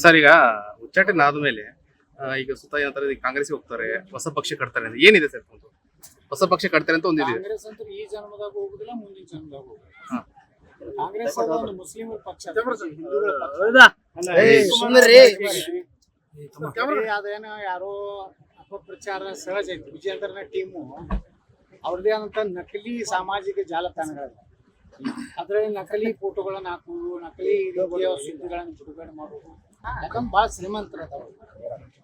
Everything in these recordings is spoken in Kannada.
ಸರ್ ಈಗ ಉಚ್ಚಾಟನೆ ಆದ್ಮೇಲೆ ಈಗ ಸುತ್ತ ಏನಂತಾರೆ ಕಾಂಗ್ರೆಸ್ ಹೋಗ್ತಾರೆ, ಹೊಸ ಪಕ್ಷ ಕಟ್ತಾರೆ ಅಂತ ಏನಿದೆ ಸರ್? ಹೊಸ ಪಕ್ಷ ಕಟ್ತಾರೆ ಅಂತ ಒಂದಿದೆ. ಕಾಂಗ್ರೆಸ್ ಅಂತ ಈ ಜನ್ಮದಾಗ ಹೋಗುದಿಲ್ಲ, ಮುಂದಿನ ಜನ್ಮದಾಗ ಹೋಗುದಿಲ್ಲ. ಕಾಂಗ್ರೆಸ್ ಒಂದು ಮುಸ್ಲಿಮರ ಪಕ್ಷ, ಹಿಂದೂಗಳ ಪಕ್ಷ. ಅದೇನೋ ಯಾರೋ ಅಪಪ್ರಚಾರ ಸಹಜ ಐತಿ. ವಿಜಯೇಂದ್ರನ ಟೀಮು ಅವ್ರದೇ ಆದಂತ ನಕಲಿ ಸಾಮಾಜಿಕ ಜಾಲತಾಣಗಳ, ಅದ್ರಲ್ಲಿ ನಕಲಿ ಫೋಟೋಗಳನ್ನ ಹಾಕುವುದು, ನಕಲಿ ರೀತಿಯ ಸುದ್ದಿಗಳನ್ನ ಬಿಡುಗಡೆ ಮಾಡುವುದು. ಯಾಕಂದ್ರೆ ಬಹಳ ಶ್ರೀಮಂತರ ಅದಾವ.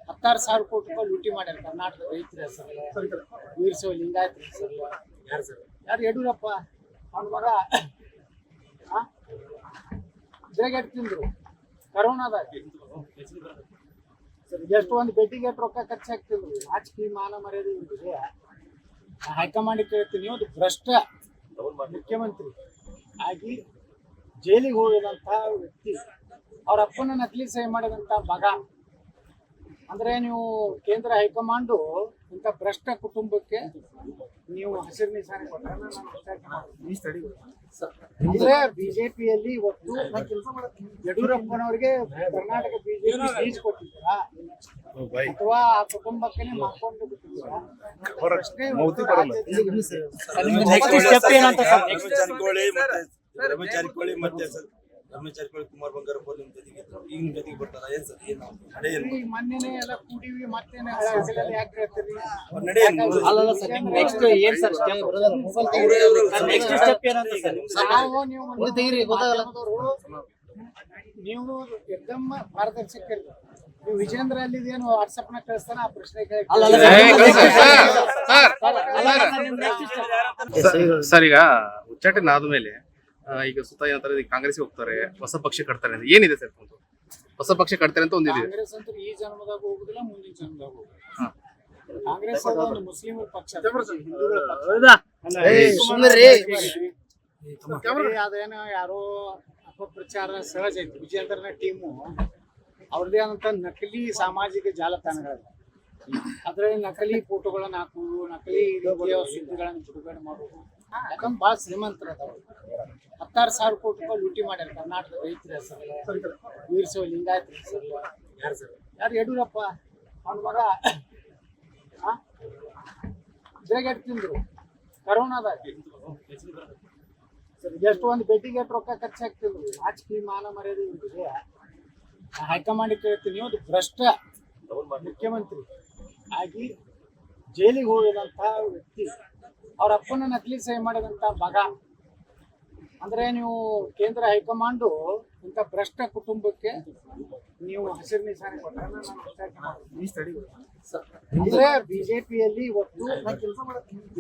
16,000 ಕೋಟಿ ರೂಪಾಯಿ ಲೂಟಿ ಮಾಡ್ಯಾರ ಕರ್ನಾಟಕದ ರೈತರ ಹೆಸರಲ್ಲ, ವೀರಶೈವ ಲಿಂಗಾಯತರ ಹೆಸರಲ್ಲ. ಯಾರು? ಯಡಿಯೂರಪ್ಪ ಅವನ ಮಗ ಬೇಗೆಟ್ ತಿಂದ್ರು ಕರೋನಾದಾಗ. ಎಷ್ಟು ಒಂದು ಬೆಟ್ಟಿಗೆ ರೊಕ್ಕ ಖರ್ಚಾಗ್ತಿದ್ರು. ರಾಜಕೀಯ ಮಾನ ಮರ್ಯಾದೆ ಇವ್ರಿಗೆ. ಹೈಕಮಾಂಡ್ ಕೇಳ್ತೀನಿ, ಒಂದು ಭ್ರಷ್ಟ ಮುಖ್ಯಮಂತ್ರಿ ಆಗಿ ಜೈಲಿಗೆ ಹೋಗಿದಂತ ವ್ಯಕ್ತಿ, ಅವ್ರ ಅಪ್ಪನ ನಕಲಿ ಸಹಿ ಮಾಡಿದಂತ ಮಗ. ಅಂದ್ರೆ ನೀವು ಕೇಂದ್ರ ಹೈಕಮಾಂಡು ಇಂಥ ಭ್ರಷ್ಟ ಕುಟುಂಬಕ್ಕೆ ನೀವು ಹಸಿರು ನಿಶಾನೆ ಕೊಟ್ಟರೆ ಅಂದ್ರೆ ಬಿಜೆಪಿಯಲ್ಲಿ ಇವತ್ತು ಯಡಿಯೂರಪ್ಪನವ್ರಿಗೆ ಕರ್ನಾಟಕ ಬಿಜೆಪಿ ಬೀಜ ಕೊಟ್ಟಿದ್ದೀರಾ ಅಥವಾ ಆ ಕುಟುಂಬಕ್ಕೆ ಮಾಡ್ಕೊಂಡು ಬಿಟ್ಟಿದ್ದೀರಾ? ರಮೇಶ್ ಜಾರಕಿಹೊಳಿ, ಕುಮಾರ್ ಬಂಗಾರಪ್ಪ ನಿಮ್ ಜೊತೆಗೆ ಬರ್ತಾರ. ಏನ್ ಸರ್ ಮೊನ್ನೆನೆ ಎಲ್ಲ ಕೂಡಿವಿ, ಮತ್ತೇನೆ ಯಾಕೆ ಹೇಳ್ತೀರಿ? ನೀವು ಎಕ್ದಮ್ ಪಾರದರ್ಶಕರು. ನೀವು ವಿಜೇಂದ್ರ ಅಲ್ಲಿದೇನು ವಾಟ್ಸಪ್ ನ ಕಳಿಸ್ತಾನ ಆ ಪ್ರಶ್ನೆ ಸರ್ ಈಗ ಉಚ್ಚಾಟನೆ ಆದ್ಮೇಲೆ ಈಗ ಸುತ್ತ ಏನಂತಾರೆ ಕಾಂಗ್ರೆಸ್ ಹೋಗ್ತಾರೆ, ಹೊಸ ಪಕ್ಷ ಕಟ್ತಾರೆ ಅಂತ ಏನಿದೆ ಸರ್? ಹೊಸ ಪಕ್ಷ ಕಟ್ತಾರೆ ಅಂತ ಒಂದಿದೆ. ಕಾಂಗ್ರೆಸ್ ಅಂತ ಈ ಜನ್ಮದಾಗ ಹೋಗುದಿಲ್ಲ, ಮುಂದಿನ ಜನ್ಮದಾಗ ಹೋಗುದಿಲ್ಲ. ಕಾಂಗ್ರೆಸ್ ಒಂದು ಮುಸ್ಲಿಮರ ಪಕ್ಷ, ಹಿಂದೂಗಳ ಪಕ್ಷ. ಅದೇನೋ ಯಾರೋ ಅಪಪ್ರಚಾರ ಸಹಜ ಐತಿ. ವಿಜಯೇಂದ್ರನ ಟೀಮು ಅವ್ರದೇ ಆದಂತ ನಕಲಿ ಸಾಮಾಜಿಕ ಜಾಲತಾಣಗಳ, ಅದ್ರಲ್ಲಿ ನಕಲಿ ಫೋಟೋಗಳನ್ನ ಹಾಕುವುದು, ನಕಲಿ ರೀತಿಯ ಸುದ್ದಿಗಳನ್ನ ಬಿಡುಗಡೆ ಮಾಡುವುದು. ಯಾಕಂದ್ರೆ ಬಹಳ ಶ್ರೀಮಂತರ ಅದಾವ. 16,000 ಕೋಟಿ ರೂಪಾಯಿ ಲೂಟಿ ಮಾಡ್ಯಾರ ಕರ್ನಾಟಕದ ರೈತರ ಹೆಸರಲ್ಲ, ವೀರಶೈವ ಲಿಂಗಾಯತರ ಹೆಸರಲ್ಲ. ಯಾರು? ಯಡಿಯೂರಪ್ಪ ಅವನ ಮಗ ಬೇಗೆಟ್ ತಿಂದ್ರು ಕರೋನಾದಾಗ. ಎಷ್ಟು ಒಂದು ಬೆಟ್ಟಿಗೆ ರೊಕ್ಕ ಖರ್ಚಾಗ್ತಿದ್ರು. ರಾಜಕೀಯ ಮಾನ ಮರ್ಯಾದೆ ಇವ್ರಿಗೆ. ಹೈಕಮಾಂಡ್ ಕೇಳ್ತೀನಿ, ಒಂದು ಭ್ರಷ್ಟ ಮುಖ್ಯಮಂತ್ರಿ ಆಗಿ ಜೈಲಿಗೆ ಹೋಗಿದಂತ ವ್ಯಕ್ತಿ, ಅವ್ರ ಅಪ್ಪನ ನಕಲಿ ಸಹಿ ಮಾಡಿದಂತ ಮಗ. ಅಂದ್ರೆ ನೀವು ಕೇಂದ್ರ ಹೈಕಮಾಂಡು ಇಂಥ ಭ್ರಷ್ಟ ಕುಟುಂಬಕ್ಕೆ ನೀವು ಹಸಿರು ನಿಶಾನೆ ಕೊಟ್ಟರೆ ಅಂದ್ರೆ ಬಿಜೆಪಿಯಲ್ಲಿ ಇವತ್ತು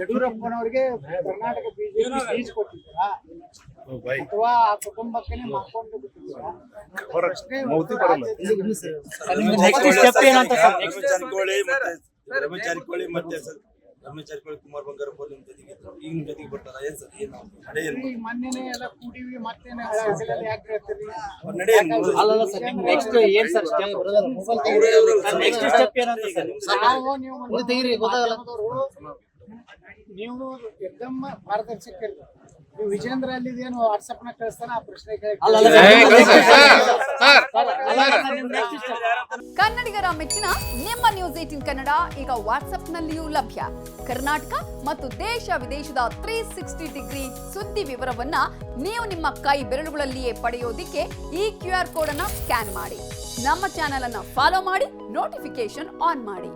ಯಡಿಯೂರಪ್ಪನವ್ರಿಗೆ ಕರ್ನಾಟಕ ಬಿಜೆಪಿ ಬೀಜ ಕೊಟ್ಟಿದ್ದೀರಾ ಅಥವಾ ಆ ಕುಟುಂಬಕ್ಕೆ ಮಾಡ್ಕೊಂಡು ಬಿಟ್ಟಿದ್ದೀರಾ? ರಮೇಶ್ ಜಾರಕಿಹೊಳಿ ಮತ್ತೆ ರಮೇಶ್ ಜಾರಕಿಹೊಳಿ, ಕುಮಾರ್ ಬಂಗಾರಪ್ಪ ನಿಮ್ ಜೊತೆಗೆ ಬರ್ತಾರ. ಏನ್ ಸರ್ ಮೊನ್ನೆನೆ ಎಲ್ಲ ಕೂಡಿವಿ, ಮತ್ತೇನೆ ಯಾಕೆ ಹೇಳ್ತೀರಿ? ನೀವು ಎಕ್ದಮ್ ಪಾರದರ್ಶಕರು. ನೀವು ವಿಜೇಂದ್ರ ಅಲ್ಲಿದೇನು ವಾಟ್ಸಪ್ ನ ಕಳಿಸ್ತಾನ ಆ ಪ್ರಶ್ನೆ ಕನ್ನಡಿಗರ ಮೆಚ್ಚಿನ ನಿಮ್ಮ ನ್ಯೂಸ್ 18 ಕನ್ನಡ ಈಗ ವಾಟ್ಸ್ಆಪ್ ನಲ್ಲಿಯೂ ಲಭ್ಯ. ಕರ್ನಾಟಕ ಮತ್ತು ದೇಶ ವಿದೇಶದ 360 ಡಿಗ್ರಿ ಸುದ್ದಿ ವಿವರವನ್ನ ನೀವು ನಿಮ್ಮ ಕೈ ಬೆರಳುಗಳಲ್ಲಿಯೇ ಪಡೆಯೋದಿಕ್ಕೆ ಈ QR ಕೋಡ್ ಅನ್ನ ಸ್ಕ್ಯಾನ್ ಮಾಡಿ. ನಮ್ಮ ಚಾನೆಲ್ ಅನ್ನ ಫಾಲೋ ಮಾಡಿ, ನೋಟಿಫಿಕೇಶನ್ ಆನ್ ಮಾಡಿ.